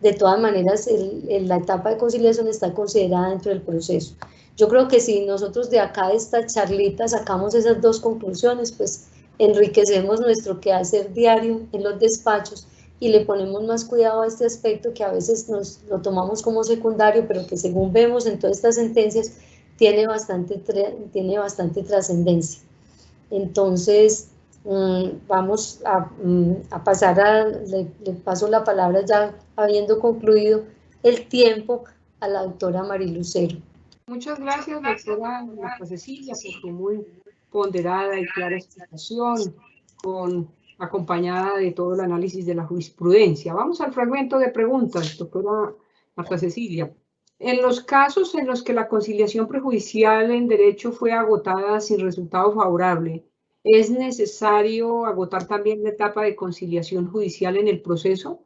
de todas maneras la etapa de conciliación está considerada dentro del proceso. Yo creo que si nosotros de acá de esta charlita sacamos esas 2 conclusiones, pues enriquecemos nuestro quehacer diario en los despachos y le ponemos más cuidado a este aspecto que a veces lo tomamos como secundario, pero que según vemos en todas estas sentencias tiene bastante trascendencia. Entonces, Vamos a pasar le paso la palabra ya habiendo concluido el tiempo a la doctora Mari Lucero. Muchas gracias, doctora Marta Cecilia, por su muy ponderada y clara explicación, acompañada de todo el análisis de la jurisprudencia. Vamos al fragmento de preguntas, doctora Marta Cecilia. En los casos en los que la conciliación prejudicial en derecho fue agotada sin resultado favorable, ¿es necesario agotar también la etapa de conciliación judicial en el proceso?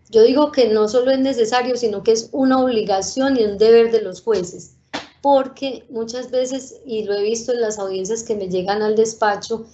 Yo digo que no solo es necesario, sino que es una obligación y un deber de los jueces, porque muchas veces, y lo he visto en las audiencias que me llegan al despacho,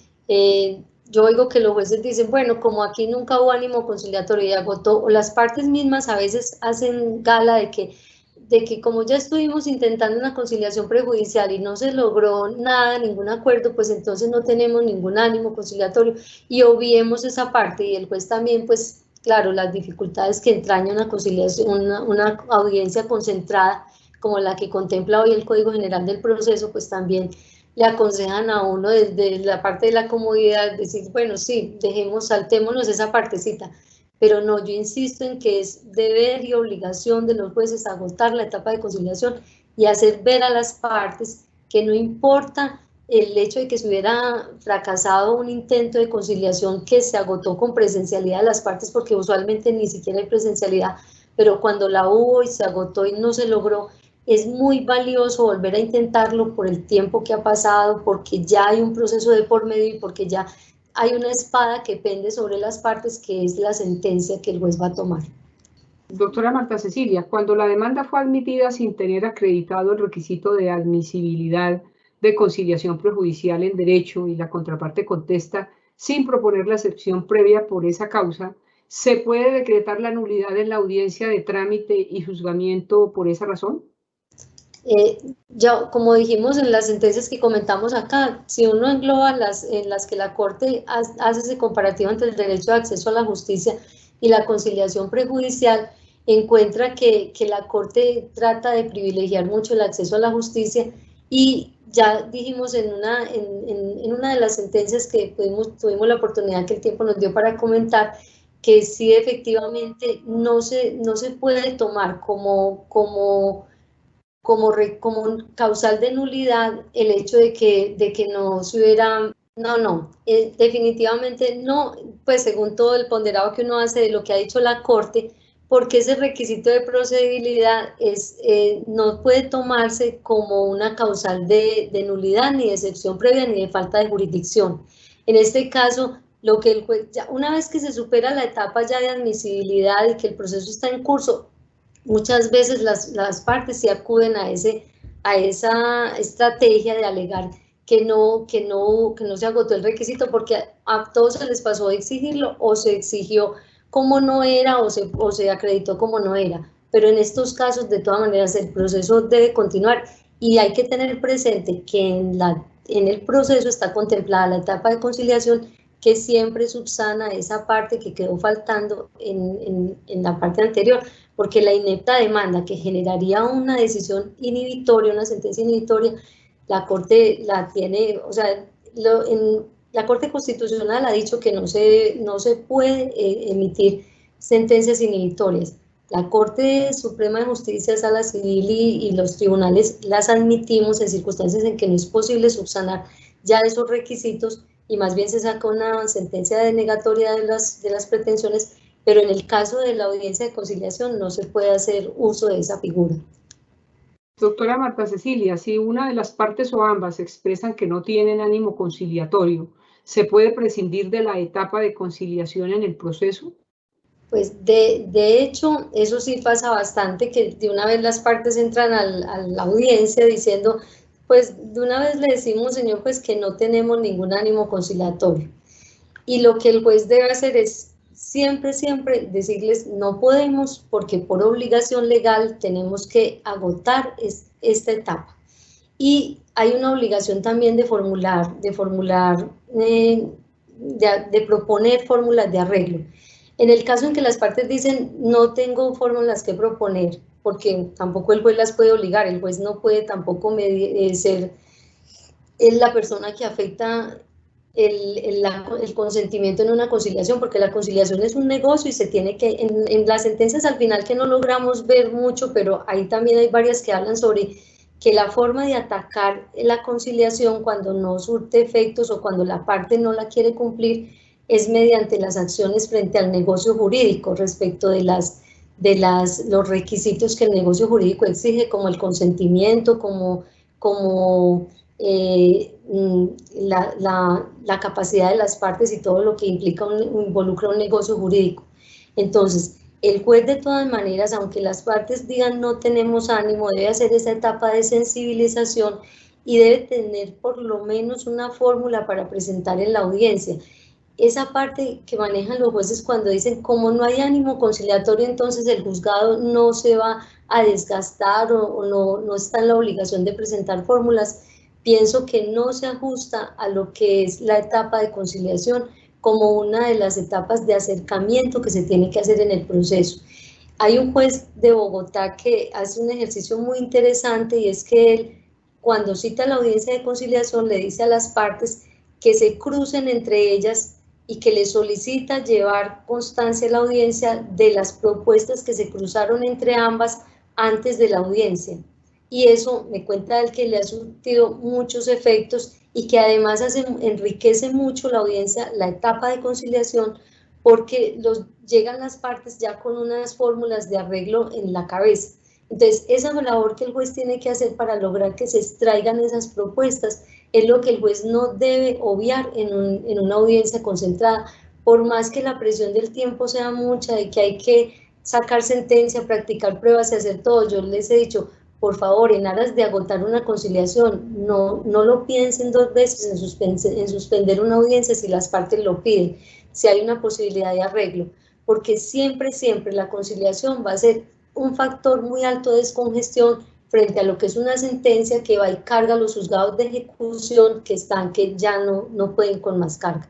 yo oigo que los jueces dicen, bueno, como aquí nunca hubo ánimo conciliatorio y agotó, o las partes mismas a veces hacen gala de que como ya estuvimos intentando una conciliación prejudicial y no se logró nada, ningún acuerdo, pues entonces no tenemos ningún ánimo conciliatorio y obviemos esa parte, y el juez también, pues claro, las dificultades que entraña una conciliación, una audiencia concentrada como la que contempla hoy el Código General del Proceso, pues también le aconsejan a uno desde la parte de la comodidad, decir, bueno, sí, saltémonos esa partecita, pero no, yo insisto en que es deber y obligación de los jueces agotar la etapa de conciliación y hacer ver a las partes que no importa el hecho de que se hubiera fracasado un intento de conciliación que se agotó con presencialidad de las partes, porque usualmente ni siquiera hay presencialidad, pero cuando la hubo y se agotó y no se logró, es muy valioso volver a intentarlo por el tiempo que ha pasado, porque ya hay un proceso de por medio y porque ya hay una espada que pende sobre las partes, que es la sentencia que el juez va a tomar. Doctora Marta Cecilia, cuando la demanda fue admitida sin tener acreditado el requisito de admisibilidad de conciliación prejudicial en derecho y la contraparte contesta sin proponer la excepción previa por esa causa, ¿se puede decretar la nulidad en la audiencia de trámite y juzgamiento por esa razón? Ya, como dijimos en las sentencias que comentamos acá, si uno engloba en las que la Corte hace ese comparativo entre el derecho de acceso a la justicia y la conciliación prejudicial, encuentra que la Corte trata de privilegiar mucho el acceso a la justicia, y ya dijimos en una de las sentencias que tuvimos la oportunidad que el tiempo nos dio para comentar, que sí efectivamente no se puede tomar como causal de nulidad el hecho de que no se hubiera, definitivamente no, pues según todo el ponderado que uno hace de lo que ha dicho la Corte, porque ese requisito de procedibilidad no puede tomarse como una causal de nulidad, ni de excepción previa, ni de falta de jurisdicción. En este caso, lo que el juez, una vez que se supera la etapa ya de admisibilidad y que el proceso está en curso, muchas veces las partes sí acuden a esa estrategia de alegar que no se agotó el requisito, porque a todos se les pasó de exigirlo, o se exigió como no era, o se acreditó como no era. Pero en estos casos, de todas maneras, el proceso debe continuar, y hay que tener presente que en el proceso está contemplada la etapa de conciliación, que siempre subsana esa parte que quedó faltando en la parte anterior, porque la inepta demanda que generaría una decisión inhibitoria, una sentencia inhibitoria, la Corte la tiene, o sea, la Corte Constitucional ha dicho que no se puede emitir sentencias inhibitorias. La Corte Suprema de Justicia, Sala Civil y los tribunales las admitimos en circunstancias en que no es posible subsanar ya esos requisitos, y más bien se saca una sentencia denegatoria de las pretensiones, pero en el caso de la audiencia de conciliación no se puede hacer uso de esa figura. Doctora Marta Cecilia, si una de las partes o ambas expresan que no tienen ánimo conciliatorio, ¿se puede prescindir de la etapa de conciliación en el proceso? Pues de hecho, eso sí pasa bastante, que de una vez las partes entran a la audiencia diciendo, pues de una vez le decimos, señor juez, que no tenemos ningún ánimo conciliatorio. Y lo que el juez debe hacer es siempre decirles, no podemos, porque por obligación legal tenemos que agotar esta etapa. Y hay una obligación también de proponer fórmulas de arreglo. En el caso en que las partes dicen, no tengo fórmulas que proponer, porque tampoco el juez las puede obligar, el juez no puede tampoco es la persona que afecta el consentimiento en una conciliación, porque la conciliación es un negocio y se tiene que, en las sentencias al final que no logramos ver mucho, pero ahí también hay varias que hablan sobre que la forma de atacar la conciliación cuando no surte efectos o cuando la parte no la quiere cumplir es mediante las acciones frente al negocio jurídico respecto de los requisitos que el negocio jurídico exige, como el consentimiento, como la capacidad de las partes y todo lo que involucra un negocio jurídico. Entonces, el juez de todas maneras, aunque las partes digan no tenemos ánimo, debe hacer esa etapa de sensibilización y debe tener por lo menos una fórmula para presentar en la audiencia. Esa parte que manejan los jueces cuando dicen como no hay ánimo conciliatorio, entonces el juzgado no se va a desgastar o no está en la obligación de presentar fórmulas, pienso que no se ajusta a lo que es la etapa de conciliación como una de las etapas de acercamiento que se tiene que hacer en el proceso. Hay un juez de Bogotá que hace un ejercicio muy interesante y es que él, cuando cita la audiencia de conciliación, le dice a las partes que se crucen entre ellas y que le solicita llevar constancia a la audiencia de las propuestas que se cruzaron entre ambas antes de la audiencia. Y eso me cuenta él que le ha surtido muchos efectos y que además enriquece mucho la audiencia, la etapa de conciliación, porque llegan las partes ya con unas fórmulas de arreglo en la cabeza. Entonces, esa labor que el juez tiene que hacer para lograr que se extraigan esas propuestas es lo que el juez no debe obviar en una audiencia concentrada, por más que la presión del tiempo sea mucha, de que hay que sacar sentencia, practicar pruebas y hacer todo. Yo les he dicho, por favor, en aras de agotar una conciliación, no lo piensen dos veces en suspender una audiencia si las partes lo piden, si hay una posibilidad de arreglo, porque siempre la conciliación va a ser un factor muy alto de descongestión frente a lo que es una sentencia que va y carga a los juzgados de ejecución que ya no pueden con más carga.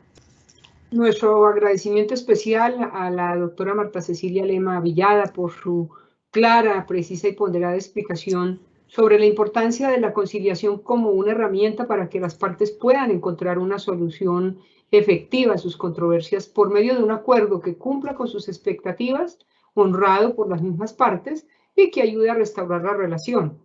Nuestro agradecimiento especial a la doctora Marta Cecilia Lema Villada por su clara, precisa y ponderada explicación sobre la importancia de la conciliación como una herramienta para que las partes puedan encontrar una solución efectiva a sus controversias por medio de un acuerdo que cumpla con sus expectativas, honrado por las mismas partes y que ayude a restaurar la relación.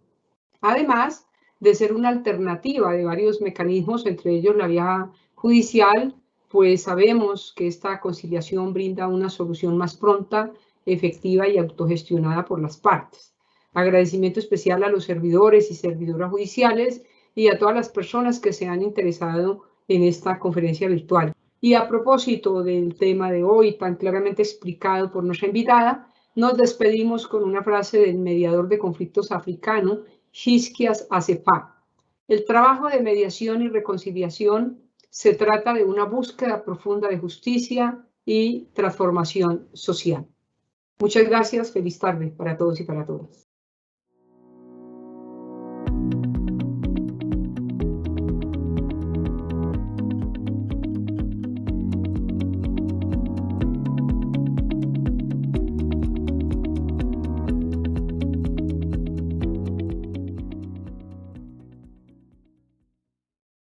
Además de ser una alternativa de varios mecanismos, entre ellos la vía judicial, pues sabemos que esta conciliación brinda una solución más pronta, efectiva y autogestionada por las partes. Agradecimiento especial a los servidores y servidoras judiciales y a todas las personas que se han interesado en esta conferencia virtual. Y a propósito del tema de hoy, tan claramente explicado por nuestra invitada, nos despedimos con una frase del mediador de conflictos africano, Hisquias Assefa. El trabajo de mediación y reconciliación se trata de una búsqueda profunda de justicia y transformación social. Muchas gracias. Feliz tarde para todos y para todas.